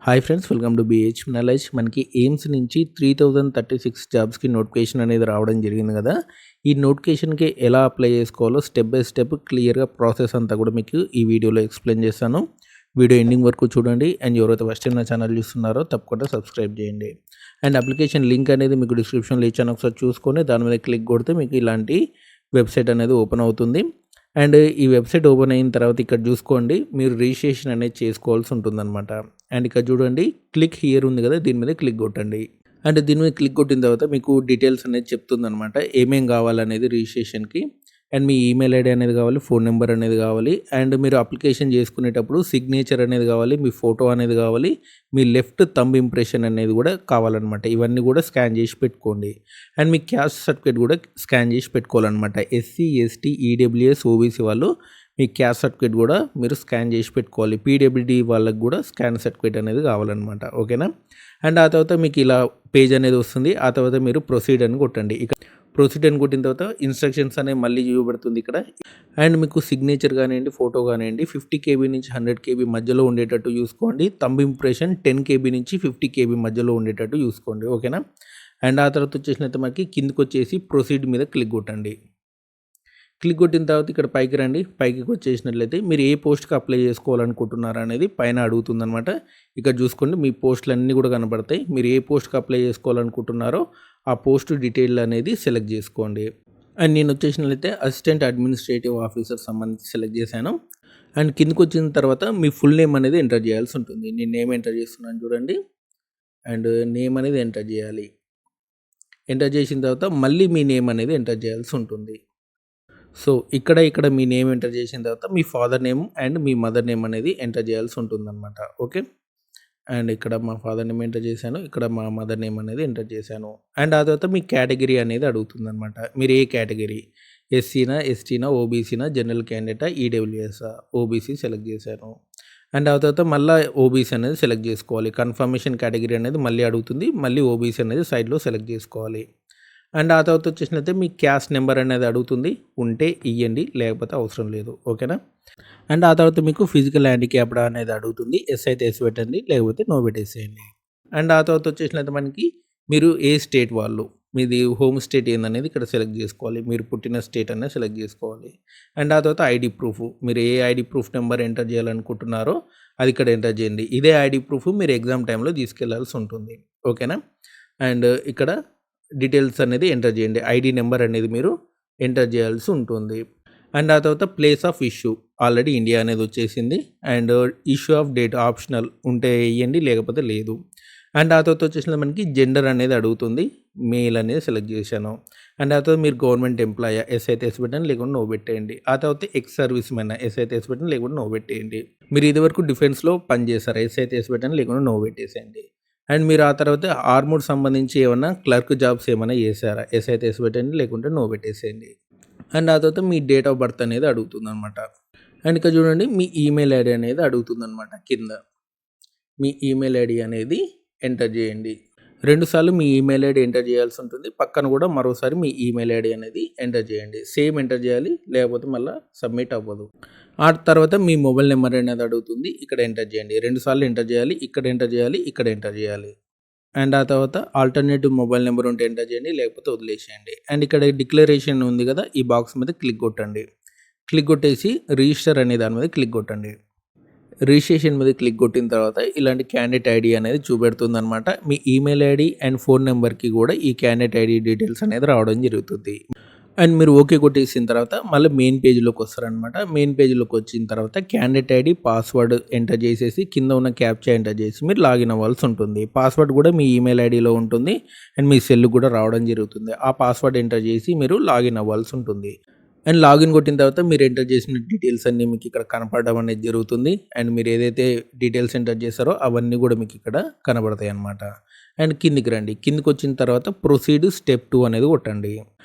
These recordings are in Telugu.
Hi friends, welcome to BH knowledge. మనకి ఎయిమ్స్ నుంచి 3036 జాబ్స్కి నోటిఫికేషన్ అనేది రావడం జరిగింది కదా. ఈ నోటిఫికేషన్కి ఎలా అప్లై చేసుకోవాలో స్టెప్ బై స్టెప్ క్లియర్గా ప్రాసెస్ అంతా కూడా మీకు ఈ వీడియోలో ఎక్స్ప్లెయిన్ చేస్తాను. వీడియో ఎండింగ్ వరకు చూడండి. అండ్ ఎవరైతే ఫస్ట్ టైం నా ఛానల్ చూస్తున్నారో తప్పకుండా సబ్స్క్రైబ్ చేయండి. అండ్ అప్లికేషన్ లింక్ అనేది మీకు డిస్క్రిప్షన్లో ఇచ్చాను, ఒకసారి చూసుకొని దాని మీద క్లిక్ కొడితే మీకు ఇలాంటి వెబ్సైట్ అనేది ఓపెన్ అవుతుంది. అండ్ ఈ వెబ్సైట్ ఓపెన్ అయిన తర్వాత ఇక్కడ చూసుకోండి, మీరు రిజిస్ట్రేషన్ అనేది చేసుకోవాల్సి ఉంటుందన్నమాట. అండ్ ఇక్కడ చూడండి, క్లిక్ హియర్ ఉంది కదా, దీని మీద క్లిక్ కొట్టండి. అండ్ దీని మీద క్లిక్ కొట్టిన తర్వాత మీకు డీటెయిల్స్ అనేది చెప్తుందన్నమాట, ఏమేం కావాలనేది రిజిస్ట్రేషన్కి. అండ్ మీ ఈమెయిల్ ఐడి అనేది కావాలి, ఫోన్ నెంబర్ అనేది కావాలి, అండ్ మీరు అప్లికేషన్ చేసుకునేటప్పుడు సిగ్నేచర్ అనేది కావాలి, మీ ఫోటో అనేది కావాలి, మీ లెఫ్ట్ థంబ్ ఇంప్రెషన్ అనేది కూడా కావాలన్నమాట. ఇవన్నీ కూడా స్కాన్ చేసి పెట్టుకోండి. అండ్ మీ క్యాస్ట్ సర్టిఫికేట్ కూడా స్కాన్ చేసి పెట్టుకోవాలన్నమాట. ఎస్సీ, ఎస్టీ, ఈడబ్ల్యూఎస్, ఓబీసీ వాళ్ళు మీ క్యాస్ట్ సర్టిఫికేట్ కూడా మీరు స్కాన్ చేసి పెట్టుకోవాలి. పీడబ్ల్యూడీ వాళ్ళకి కూడా స్కాన్ సర్టిఫికేట్ అనేది కావాలన్నమాట. ఓకేనా. అండ్ ఆ తర్వాత మీకు ఇలా పేజ్ అనేది వస్తుంది. ఆ తర్వాత మీరు ప్రొసీడ్ అని కొట్టండి. ఇక ప్రొసీడ్ అని కొట్టిన తర్వాత ఇన్స్ట్రక్షన్స్ అనేవి మళ్ళీ చూపబడుతుంది ఇక్కడ. అండ్ మీకు సిగ్నేచర్ కానివ్వండి, ఫోటో కానివ్వండి 50 KB నుంచి 100 KB మధ్యలో ఉండేటట్టు చూసుకోండి. థంబ్ ఇంప్రెషన్ 10 KB నుంచి 50 KB మధ్యలో ఉండేటట్టు చూసుకోండి. ఓకేనా. అండ్ ఆ తర్వాత వచ్చేసినట్టు మనకి కిందకి వచ్చేసి ప్రొసీడ్ మీద క్లిక్ కొట్టండి. క్లిక్ కొట్టిన తర్వాత ఇక్కడ పైకి రండి. పైకి వచ్చేసినట్లయితే మీరు ఏ పోస్ట్కి అప్లై చేసుకోవాలనుకుంటున్నారు అనేది పైన అడుగుతుందన్నమాట. ఇక్కడ చూసుకోండి, మీ పోస్టులు అన్నీ కూడా కనబడతాయి. మీరు ఏ పోస్ట్కి అప్లై చేసుకోవాలనుకుంటున్నారో ఆ పోస్ట్ డీటెయిల్ అనేది సెలెక్ట్ చేసుకోండి. అండ్ నేను వచ్చేసినట్లయితే అసిస్టెంట్ అడ్మినిస్ట్రేటివ్ ఆఫీసర్ సంబంధించి సెలెక్ట్ చేశాను. అండ్ కిందకి వచ్చిన తర్వాత మీ ఫుల్ నేమ్ అనేది ఎంటర్ చేయాల్సి ఉంటుంది. నేను నేమ్ ఎంటర్ చేస్తున్నాను చూడండి. అండ్ నేమ్ అనేది ఎంటర్ చేయాలి. ఎంటర్ చేసిన తర్వాత మళ్ళీ మీ నేమ్ అనేది ఎంటర్ చేయాల్సి ఉంటుంది. సో ఇక్కడ మీ నేమ్ ఎంటర్ చేసిన తర్వాత మీ ఫాదర్ నేమ్ అండ్ మీ మదర్ నేమ్ అనేది ఎంటర్ చేయాల్సి ఉంటుందన్నమాట. ఓకే. అండ్ ఇక్కడ మా ఫాదర్ నేమ్ ఎంటర్ చేశాను, ఇక్కడ మా మదర్ నేమ్ అనేది ఎంటర్ చేశాను. అండ్ ఆ తర్వాత మీ కేటగిరీ అనేది అడుగుతుందన్నమాట. మీరు ఏ కేటగిరీ, ఎస్సీనా, ఎస్టీనా, ఓబీసీనా, జనరల్ క్యాండిడేటా, ఈడబ్ల్యూఎస్ఆ, ఓబీసీ సెలెక్ట్ చేశాను. అండ్ ఆ తర్వాత మళ్ళీ ఓబీసీ అనేది సెలెక్ట్ చేసుకోవాలి. కన్ఫర్మేషన్ కేటగిరీ అనేది మళ్ళీ అడుగుతుంది, మళ్ళీ ఓబీసీ అనేది సైడ్లో సెలెక్ట్ చేసుకోవాలి. అండ్ ఆ తర్వాత వచ్చేసినట్లయితే మీ క్యాస్ట్ నెంబర్ అనేది అడుగుతుంది, ఉంటే ఇవ్వండి, లేకపోతే అవసరం లేదు. ఓకేనా. అండ్ ఆ తర్వాత మీకు ఫిజికల్ హ్యాండిక్యాప్డ్ అనేది అడుగుతుంది. ఎస్ అయితే ఎస్ పెట్టండి, లేకపోతే నో పెట్టేసేయండి. అండ్ ఆ తర్వాత వచ్చేసినట్లయితే మనకి మీరు ఏ స్టేట్ వాళ్ళు, మీది హోమ్ స్టేట్ ఏందనేది ఇక్కడ సెలెక్ట్ చేసుకోవాలి. మీరు పుట్టిన స్టేట్ అనేది సెలెక్ట్ చేసుకోవాలి. అండ్ ఆ తర్వాత ఐడి ప్రూఫ్, మీరు ఏ ఐడి ప్రూఫ్ నెంబర్ ఎంటర్ చేయాలనుకుంటున్నారో అది ఇక్కడ ఎంటర్ చేయండి. ఇదే ఐడి ప్రూఫ్ మీరు ఎగ్జామ్ టైంలో తీసుకెళ్లాల్సి ఉంటుంది. ఓకేనా. అండ్ ఇక్కడ డీటెయిల్స్ అనేది ఎంటర్ చేయండి. ఐడి నెంబర్ అనేది మీరు ఎంటర్ చేయాల్సి ఉంటుంది. అండ్ ఆ తర్వాత place of issue, already India అనేది వచ్చేసింది. And issue of date optional, ఉంటే వేయండి, లేకపోతే లేదు. అండ్ ఆ తర్వాత వచ్చేసిన మనకి జెండర్ అనేది అడుగుతుంది, మేల్ అనేది సెలెక్ట్ చేశాను. అండ్ ఆ తర్వాత మీరు గవర్నమెంట్ ఎంప్లాయ్, ఎస్ అయితే ఎస్ పెట్టండి, లేకుండా నో పెట్టేయండి. ఆ తర్వాత ఎక్స్ సర్వీస్ మెన్, ఎస్ అయితే ఎస్ పెట్టండి, లేకుండా నో పెట్టేయండి. మీరు ఇదివరకు డిఫెన్స్లో పనిచేస్తారు, ఎస్ అయితే ఎస్ పెట్టండి, లేకుండా నో పెట్టేసేయండి. అండ్ మీరు ఆ తర్వాత ఆర్మూర్ సంబంధించి ఏమన్నా క్లర్క్ జాబ్స్ ఏమైనా చేశారా, ఎస్ అయితే ఎస్ పెట్టండి, లేకుంటే నో పెట్టేసేయండి. అండ్ ఆ తర్వాత మీ డేట్ ఆఫ్ బర్త్ అనేది అడుగుతుంది అనమాట. అండ్ ఇక్కడ చూడండి, మీ ఈమెయిల్ ఐడి అనేది అడుగుతుంది అనమాట. కింద మీ ఈమెయిల్ ఐడి అనేది ఎంటర్ చేయండి. 2 సార్లు మీ ఈమెయిల్ ఐడి ఎంటర్ చేయాల్సి ఉంటుంది. పక్కన కూడా మరోసారి మీ ఈమెయిల్ ఐడి అనేది ఎంటర్ చేయండి. సేమ్ ఎంటర్ చేయాలి, లేకపోతే మళ్ళీ సబ్మిట్ అవ్వదు. ఆ తర్వాత మీ మొబైల్ నెంబర్ అనేది అడుగుతుంది, ఇక్కడ ఎంటర్ చేయండి. 2 సార్లు ఎంటర్ చేయాలి, ఇక్కడ ఎంటర్ చేయాలి, ఇక్కడ ఎంటర్ చేయాలి. అండ్ ఆ తర్వాత ఆల్టర్నేటివ్ మొబైల్ నెంబర్ ఉంటే ఎంటర్ చేయండి, లేకపోతే వదిలేసేయండి. అండ్ ఇక్కడ డిక్లరేషన్ ఉంది కదా, ఈ బాక్స్ మీద క్లిక్ కొట్టండి. క్లిక్ కొట్టేసి రిజిస్టర్ అనే దాని మీద క్లిక్ కొట్టండి. రిజిస్ట్రేషన్ మీద క్లిక్ కొట్టిన తర్వాత ఇలాంటి క్యాండిడేట్ ఐడి అనేది చూపెడుతుంది అనమాట. మీ ఈమెయిల్ ఐడి అండ్ ఫోన్ నెంబర్కి కూడా ఈ క్యాండిడేట్ ఐడి డీటెయిల్స్ అనేది రావడం జరుగుతుంది. అండ్ మీరు ఓకే కొట్టేసిన తర్వాత మళ్ళీ మెయిన్ పేజ్లోకి వస్తారనమాట. మెయిన్ పేజ్లోకి వచ్చిన తర్వాత క్యాండిడేట్ ఐడి, పాస్వర్డ్ ఎంటర్ చేసేసి కింద ఉన్న క్యాప్చా ఎంటర్ చేసి మీరు లాగిన్ అవ్వాల్సి ఉంటుంది. పాస్వర్డ్ కూడా మీ ఈమెయిల్ ఐడిలో ఉంటుంది అండ్ మీ సెల్ కూడా రావడం జరుగుతుంది. ఆ పాస్వర్డ్ ఎంటర్ చేసి మీరు లాగిన్ అవ్వాల్సి ఉంటుంది. అండ్ లాగిన్ కొట్టిన తర్వాత మీరు ఎంటర్ చేసిన డీటెయిల్స్ అన్నీ మీకు ఇక్కడ కనపడడం అనేది జరుగుతుంది. అండ్ మీరు ఏదైతే డీటెయిల్స్ ఎంటర్ చేశారో అవన్నీ కూడా మీకు ఇక్కడ కనబడతాయి అన్నమాట. అండ్ కిందికి రండి. కిందికి వచ్చిన తర్వాత ప్రొసీడ్ స్టెప్ 2 అనేది కొట్టండి.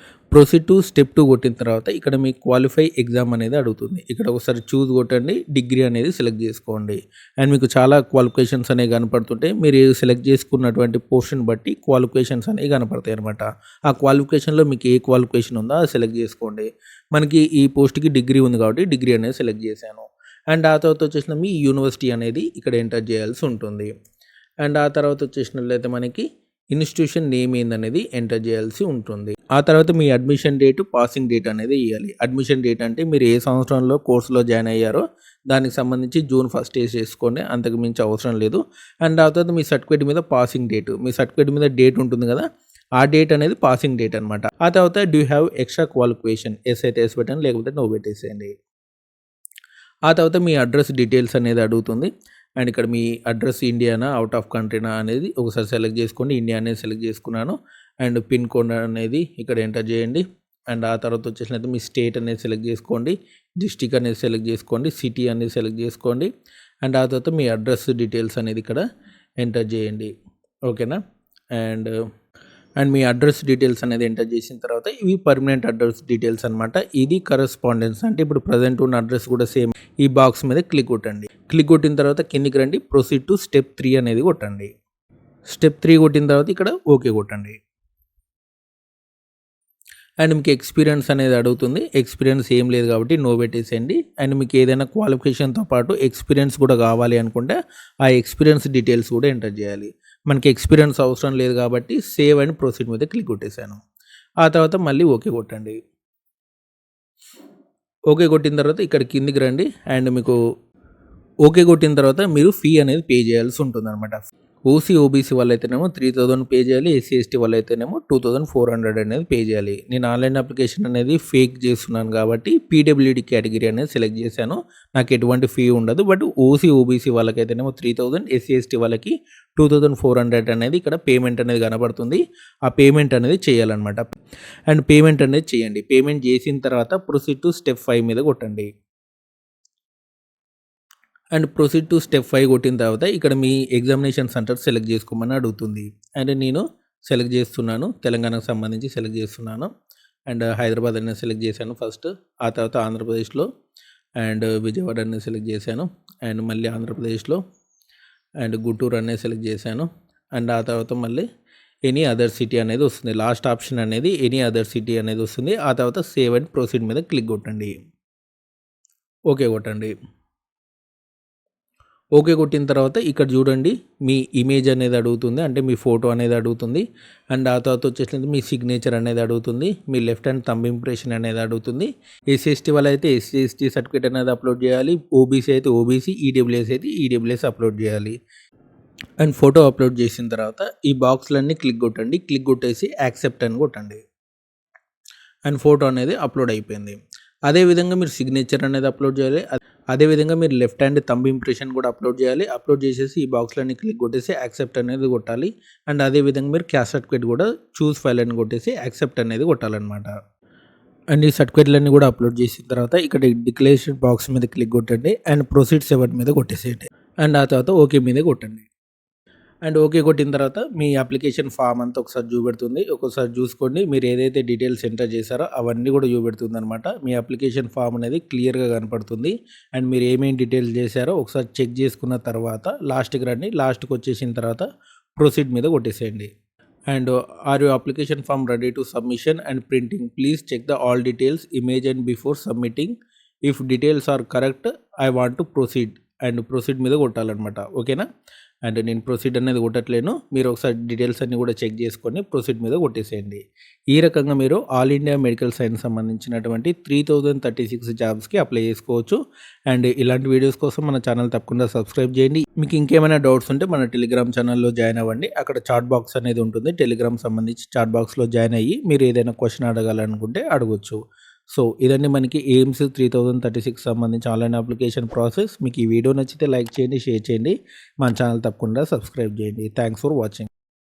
ప్రొసీడ్ టు స్టెప్ 2 కొట్టిన తర్వాత ఇక్కడ మీ క్వాలిఫై ఎగ్జామ్ అనేది అడుగుతుంది. ఇక్కడ ఒకసారి చూజ్ కొట్టండి, డిగ్రీ అనేది సెలెక్ట్ చేసుకోండి. అండ్ మీకు చాలా క్వాలిఫికేషన్స్ అనేవి కనపడుతుంటాయి. మీరు సెలెక్ట్ చేసుకున్నటువంటి పోర్షన్ బట్టి క్వాలిఫికేషన్స్ అనేవి కనపడతాయి అనమాట. ఆ క్వాలిఫికేషన్లో మీకు ఏ క్వాలిఫికేషన్ ఉందో అది సెలెక్ట్ చేసుకోండి. మనకి ఈ పోస్ట్కి డిగ్రీ ఉంది కాబట్టి డిగ్రీ అనేది సెలెక్ట్ చేశాను. అండ్ ఆ తర్వాత వచ్చేసిన మీ యూనివర్సిటీ అనేది ఇక్కడ ఎంటర్ చేయాల్సి ఉంటుంది. అండ్ ఆ తర్వాత వచ్చేసినట్లయితే మనకి ఇన్స్టిట్యూషన్ నేమ్ ఏందనేది ఎంటర్ చేయాల్సి ఉంటుంది. ఆ తర్వాత మీ అడ్మిషన్ డేట్, పాసింగ్ డేట్ అనేది ఇవ్వాలి. అడ్మిషన్ డేట్ అంటే మీరు ఏ సంవత్సరంలో కోర్సులో జాయిన్ అయ్యారో దానికి సంబంధించి జూన్ 1 వేసేసుకోండి, అంతకు మించి అవసరం లేదు. అండ్ ఆ తర్వాత మీ సర్టిఫికేట్ మీద పాసింగ్ డేట్, మీ సర్టిఫికేట్ మీద డేట్ ఉంటుంది కదా, ఆ డేట్ అనేది పాసింగ్ డేట్ అనమాట. ఆ తర్వాత do have extra qualification, yes అయితే ఎస్ పెట్టండి, లేకపోతే నో పెట్టేసేయండి. ఆ తర్వాత మీ అడ్రస్ డీటెయిల్స్ అనేది అడుగుతుంది. అండ్ ఇక్కడ మీ అడ్రస్ ఇండియానా, అవుట్ ఆఫ్ కంట్రీనా అనేది ఒకసారి సెలెక్ట్ చేసుకోండి. ఇండియా అనేది సెలెక్ట్ చేసుకున్నాను. అండ్ పిన్ కోడ్ అనేది ఇక్కడ ఎంటర్ చేయండి. అండ్ ఆ తర్వాత వచ్చేసినట్టు మీ స్టేట్ అనేది సెలెక్ట్ చేసుకోండి, డిస్టిక్ అనేది సెలెక్ట్ చేసుకోండి, సిటీ అనేది సెలెక్ట్ చేసుకోండి. అండ్ ఆ తర్వాత మీ అడ్రస్ డీటెయిల్స్ అనేది ఇక్కడ ఎంటర్ చేయండి. ఓకేనా. అండ్ మీ అడ్రస్ డీటెయిల్స్ అనేది ఎంటర్ చేసిన తర్వాత ఇవి పర్మనెంట్ అడ్రస్ డీటెయిల్స్ అనమాట. ఇది కరెస్పాండెన్స్ అంటే ఇప్పుడు ప్రజెంట్ ఉన్న అడ్రస్ కూడా సేమ్. ఈ బాక్స్ మీద క్లిక్ కొట్టండి. క్లిక్ కొట్టిన తర్వాత కిందికి రండి, ప్రొసీడ్ టు స్టెప్ 3 అనేది కొట్టండి. స్టెప్ 3 కొట్టిన తర్వాత ఇక్కడ ఓకే కొట్టండి. అండ్ మీకు ఎక్స్పీరియన్స్ అనేది అడుగుతుంది. ఎక్స్పీరియన్స్ ఏం లేదు కాబట్టి నో పెట్టేసేయండి. అండ్ మీకు ఏదైనా క్వాలిఫికేషన్తో పాటు ఎక్స్పీరియన్స్ కూడా కావాలి అనుకుంటే ఆ ఎక్స్పీరియన్స్ డీటెయిల్స్ కూడా ఎంటర్ చేయాలి. మనకి ఎక్స్పీరియన్స్ అవసరం లేదు కాబట్టి సేవ్ అండ్ ప్రొసీడ్ మీద క్లిక్ కొట్టేశాను. ఆ తర్వాత మళ్ళీ ఓకే కొట్టండి. ఓకే కొట్టిన తర్వాత ఇక్కడ కిందికి రండి. అండ్ మీకు ఓకే కొట్టిన తర్వాత మీరు ఫీ అనేది పే చేయాల్సి ఉంటుంది అనమాట. ఓసీ, ఓబీసీ వాళ్ళైతేనేమో 3000 పే చేయాలి. ఎస్సీ, ఎస్టీ వాళ్ళైతేనేమో 2400 అనేది పే చేయాలి. నేను ఆన్లైన్ అప్లికేషన్ అనేది ఫేక్ చేస్తున్నాను కాబట్టి పీడబ్ల్యూడీ కేటగిరీ అనేది సెలెక్ట్ చేశాను. నాకు ఎటువంటి ఫీ ఉండదు. బట్ ఓసీ, ఓబీసీ వాళ్ళకైతేనేమో 3000, ఎస్సీ, ఎస్టీ వాళ్ళకి 2400 అనేది ఇక్కడ పేమెంట్ అనేది కనబడుతుంది. ఆ పేమెంట్ అనేది చేయాలన్నమాట. అండ్ పేమెంట్ అనేది చేయండి. పేమెంట్ చేసిన తర్వాత ప్రొసీడ్ టు స్టెప్ 5 మీద కొట్టండి. అండ్ ప్రొసీడ్ టు స్టెప్ 5 కొట్టిన తర్వాత ఇక్కడ మీ ఎగ్జామినేషన్ సెంటర్ సెలెక్ట్ చేసుకోమని అడుగుతుంది. అండ్ నేను సెలెక్ట్ చేస్తున్నాను, తెలంగాణకు సంబంధించి సెలెక్ట్ చేస్తున్నాను. అండ్ హైదరాబాద్ అనేది సెలెక్ట్ చేశాను ఫస్ట్. ఆ తర్వాత ఆంధ్రప్రదేశ్లో అండ్ విజయవాడ అనేది సెలెక్ట్ చేశాను. అండ్ మళ్ళీ ఆంధ్రప్రదేశ్లో అండ్ గుంటూరు అనేది సెలెక్ట్ చేశాను. అండ్ ఆ తర్వాత మళ్ళీ ఎనీ అదర్ సిటీ అనేది వస్తుంది. లాస్ట్ ఆప్షన్ అనేది ఎనీ అదర్ సిటీ అనేది వస్తుంది. ఆ తర్వాత సేవ్ అండ్ ప్రొసీడ్ మీద క్లిక్ కొట్టండి. ఓకే కొట్టండి. ఓకే కొట్టిన తర్వాత ఇక్కడ చూడండి మీ ఇమేజ్ అనేది అడుగుతుంది, అంటే మీ ఫోటో అనేది అడుగుతుంది. అండ్ ఆ తర్వాత వచ్చేసి మీ సిగ్నేచర్ అనేది అడుగుతుంది. మీ లెఫ్ట్ హ్యాండ్ థంబ్ ఇంప్రెషన్ అనేది అడుగుతుంది. ఎస్సీ, ఎస్టీ వాళ్ళు అయితే ఎస్సీ, ఎస్టీ సర్టిఫికేట్ అనేది అప్లోడ్ చేయాలి. ఓబీసీ అయితే ఓబీసీ, ఈడబ్ల్యూఎస్ అయితే ఈడబ్ల్యూఎస్ అప్లోడ్ చేయాలి. అండ్ ఫోటో అప్లోడ్ చేసిన తర్వాత ఈ బాక్స్లన్నీ క్లిక్ కొట్టండి. క్లిక్ కొట్టేసి యాక్సెప్ట్ అని కొట్టండి. అండ్ ఫోటో అనేది అప్లోడ్ అయిపోయింది. అదేవిధంగా మీరు సిగ్నేచర్ అనేది అప్లోడ్ చేయాలి. అదేవిధంగా మీరు లెఫ్ట్ హ్యాండ్ థంబ్ ఇంప్రెషన్ కూడా అప్లోడ్ చేయాలి. అప్లోడ్ చేసేసి ఈ బాక్స్లన్నీ క్లిక్ కొట్టేసి యాక్సెప్ట్ అనేది కొట్టాలి. అండ్ అదేవిధంగా మీరు క్యాస్ట్ సర్టిఫికేట్ కూడా చూస్ ఫైల్ అని కొట్టేసి యాక్సెప్ట్ అనేది కొట్టాలన్నమాట. అండ్ ఈ సర్టిఫికేట్లన్నీ కూడా అప్లోడ్ చేసిన తర్వాత ఇక్కడ డిక్లరేషన్ బాక్స్ మీద క్లిక్ కొట్టండి. అండ్ ప్రొసీడ్ 7 మీద కొట్టేసేయండి. అండ్ ఆ తర్వాత ఓకే మీద కొట్టండి. అండ్ ఓకే కొట్టిన తర్వాత మీ అప్లికేషన్ ఫామ్ అంతా ఒకసారి చూపెడుతుంది. ఒకసారి చూసుకోండి, మీరు ఏదైతే డీటెయిల్స్ ఎంటర్ చేశారో అవన్నీ కూడా చూపెడుతుంది అనమాట. మీ అప్లికేషన్ ఫామ్ అనేది క్లియర్గా కనపడుతుంది. అండ్ మీరు ఏమేమి డీటెయిల్స్ చేశారో ఒకసారి చెక్ చేసుకున్న తర్వాత లాస్ట్కి రండి. లాస్ట్కి వచ్చేసిన తర్వాత ప్రొసీడ్ మీద కొట్టేసేయండి. And are you application form ready to submission and printing, please check the all details image and before submitting, if details are correct I want to proceed. And proceed మీద కొట్టాలన్నమాట. ఓకేనా. అండ్ నేను ప్రొసీడ్ అనేది కొట్టట్లేను, మీరు ఒకసారి డీటెయిల్స్ అన్నీ కూడా చెక్ చేసుకొని ప్రొసీడ్ మీద కొట్టేసేయండి. ఈ రకంగా మీరు ఆల్ ఇండియా మెడికల్ సైన్స్ సంబంధించినటువంటి 3036 జాబ్స్కి అప్లై చేసుకోవచ్చు. అండ్ ఇలాంటి వీడియోస్ కోసం మన ఛానల్ తప్పకుండా సబ్స్క్రైబ్ చేయండి. మీకు ఇంకేమైనా డౌట్స్ ఉంటే మన టెలిగ్రామ్ ఛానల్లో జాయిన్ అవ్వండి. అక్కడ చాట్ బాక్స్ అనేది ఉంటుంది. టెలిగ్రామ్ సంబంధించి చాట్ బాక్స్లో జాయిన్ అయ్యి మీరు ఏదైనా క్వశ్చన్ అడగాలనుకుంటే అడగొచ్చు. సో ఇదండి మనకి ఎయిమ్స్ 3036 సంబంధించి ఆన్లైన్ అప్లికేషన్ ప్రాసెస్. మీకు ఈ వీడియో నచ్చితే లైక్ చేయండి, షేర్ చేయండి, మన ఛానల్ తప్పకుండా సబ్స్క్రైబ్ చేయండి. Thanks for watching.